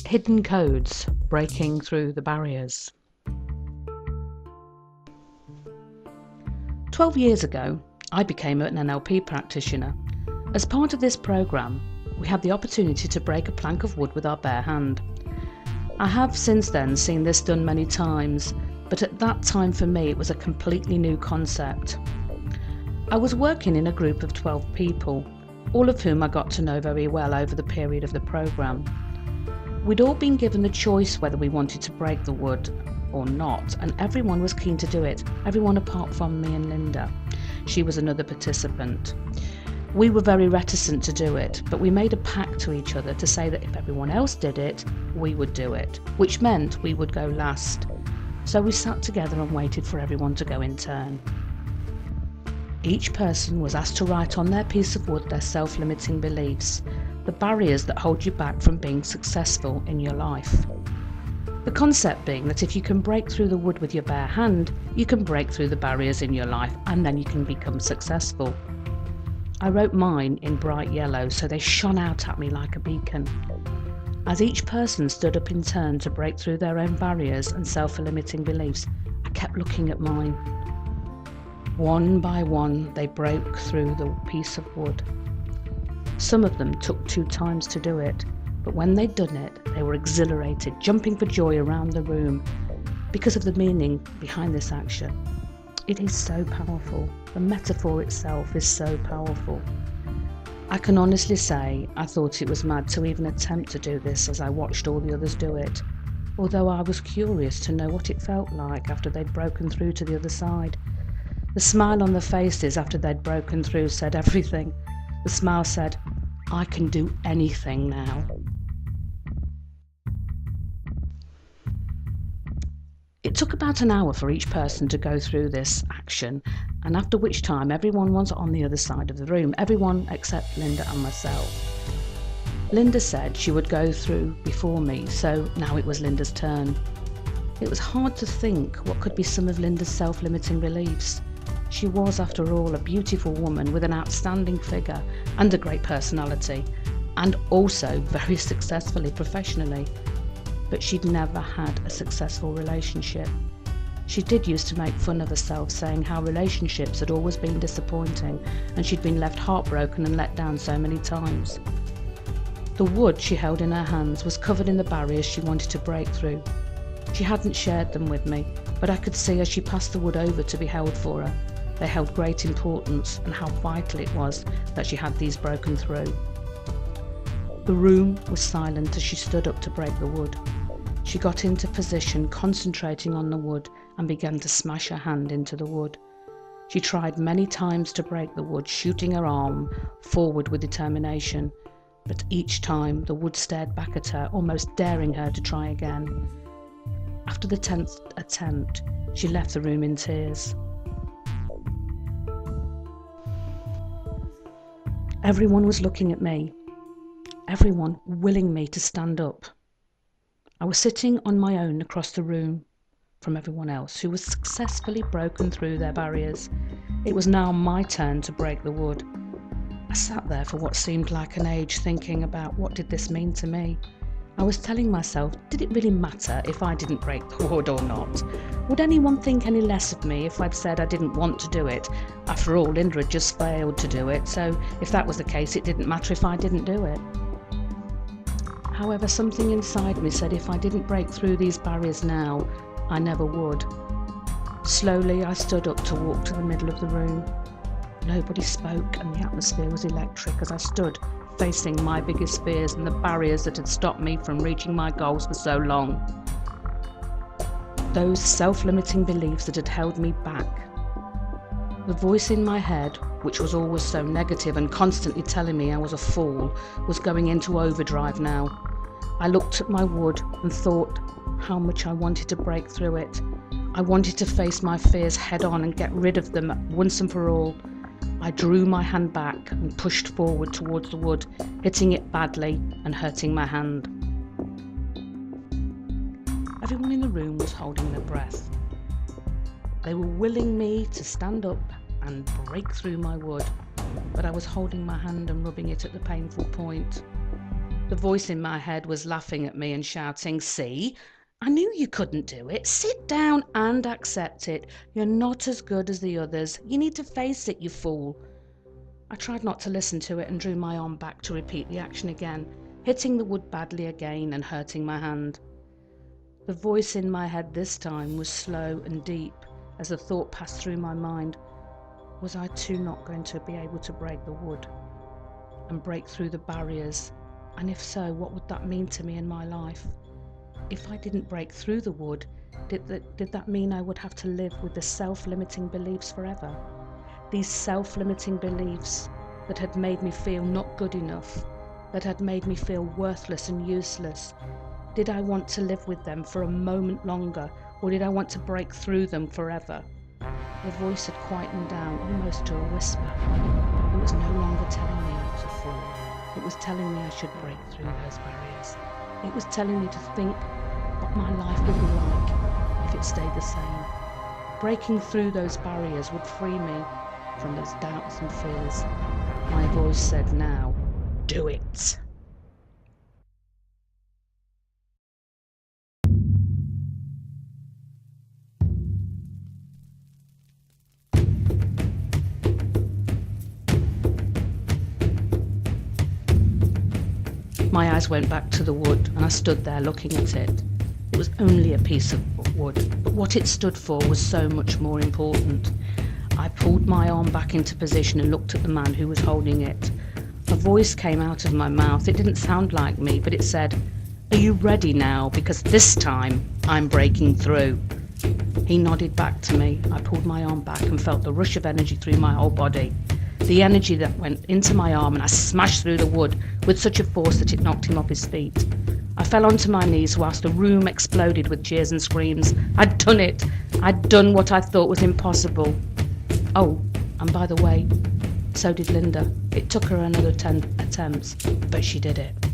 Hidden codes, breaking through the barriers. 12 years ago, I became an NLP practitioner. As part of this program, we had the opportunity to break a plank of wood with our bare hand. I have since then seen this done many times, but at that time for me it was a completely new concept. I was working in a group of 12 people, all of whom I got to know very well over the period of the program. We'd all been given the choice whether we wanted to break the wood or not, and everyone was keen to do it, everyone apart from me and Linda. She was another participant. We were very reticent to do it, but we made a pact to each other to say that if everyone else did it, we would do it, which meant we would go last. So we sat together and waited for everyone to go in turn. Each person was asked to write on their piece of wood their self-limiting beliefs, the barriers that hold you back from being successful in your life. The concept being that if you can break through the wood with your bare hand, you can break through the barriers in your life and then you can become successful. I wrote mine in bright yellow so they shone out at me like a beacon. As each person stood up in turn to break through their own barriers and self-limiting beliefs, I kept looking at mine. One by one, they broke through the piece of wood. Some of them took 2 times to do it, but when they'd done it, they were exhilarated, jumping for joy around the room because of the meaning behind this action. It is so powerful. The metaphor itself is so powerful. I can honestly say I thought it was mad to even attempt to do this as I watched all the others do it, although I was curious to know what it felt like after they'd broken through to the other side. The smile on their faces after they'd broken through said everything. The smile said, "I can do anything now." It took about an hour for each person to go through this action, and after which time everyone was on the other side of the room, everyone except Linda and myself. Linda said she would go through before me, so now it was Linda's turn. It was hard to think what could be some of Linda's self-limiting beliefs. She was, after all, a beautiful woman with an outstanding figure and a great personality, and also very successfully professionally. But she'd never had a successful relationship. She did used to make fun of herself, saying how relationships had always been disappointing and she'd been left heartbroken and let down so many times. The wood she held in her hands was covered in the barriers she wanted to break through. She hadn't shared them with me, but I could see as she passed the wood over to be held for her. They held great importance and how vital it was that she had these broken through. The room was silent as she stood up to break the wood. She got into position, concentrating on the wood, and began to smash her hand into the wood. She tried many times to break the wood, shooting her arm forward with determination, but each time the wood stared back at her, almost daring her to try again. After the 10th attempt, she left the room in tears. Everyone was looking at me, everyone willing me to stand up. I was sitting on my own across the room from everyone else who was successfully broken through their barriers. It was now my turn to break the wood. I sat there for what seemed like an age thinking about what did this mean to me. I was telling myself, did it really matter if I didn't break the wood or not? Would anyone think any less of me if I'd said I didn't want to do it? After all, Linda had just failed to do it, so if that was the case, it didn't matter if I didn't do it. However, something inside me said if I didn't break through these barriers now, I never would. Slowly, I stood up to walk to the middle of the room. Nobody spoke and the atmosphere was electric as I stood facing my biggest fears and the barriers that had stopped me from reaching my goals for so long. Those self-limiting beliefs that had held me back. The voice in my head, which was always so negative and constantly telling me I was a fool, was going into overdrive now. I looked at my wood and thought how much I wanted to break through it. I wanted to face my fears head on and get rid of them once and for all. I drew my hand back and pushed forward towards the wood, hitting it badly and hurting my hand. Everyone in the room was holding their breath. They were willing me to stand up and break through my wood, but I was holding my hand and rubbing it at the painful point. The voice in my head was laughing at me and shouting, "See? I knew you couldn't do it. Sit down and accept it. You're not as good as the others. You need to face it, you fool." I tried not to listen to it and drew my arm back to repeat the action again, hitting the wood badly again and hurting my hand. The voice in my head this time was slow and deep as the thought passed through my mind. Was I too not going to be able to break the wood and break through the barriers? And if so, what would that mean to me in my life? If I didn't break through the wood, did that mean I would have to live with the self-limiting beliefs forever? These self-limiting beliefs that had made me feel not good enough, that had made me feel worthless and useless. Did I want to live with them for a moment longer, or did I want to break through them forever? The voice had quietened down almost to a whisper. It was no longer telling me I was a fool. It was telling me I should break through those barriers. It was telling me to think what my life would be like if it stayed the same. Breaking through those barriers would free me from those doubts and fears. My voice said, "Now, do it." My eyes went back to the wood and I stood there looking at it. It was only a piece of wood, but what it stood for was so much more important. I pulled my arm back into position and looked at the man who was holding it. A voice came out of my mouth. It didn't sound like me, but it said, "Are you ready now? Because this time I'm breaking through." He nodded back to me. I pulled my arm back and felt the rush of energy through my whole body. The energy that went into my arm, and I smashed through the wood with such a force that it knocked him off his feet. I fell onto my knees whilst the room exploded with cheers and screams. I'd done it. I'd done what I thought was impossible. Oh, and by the way, so did Linda. It took her another 10 attempts, but she did it.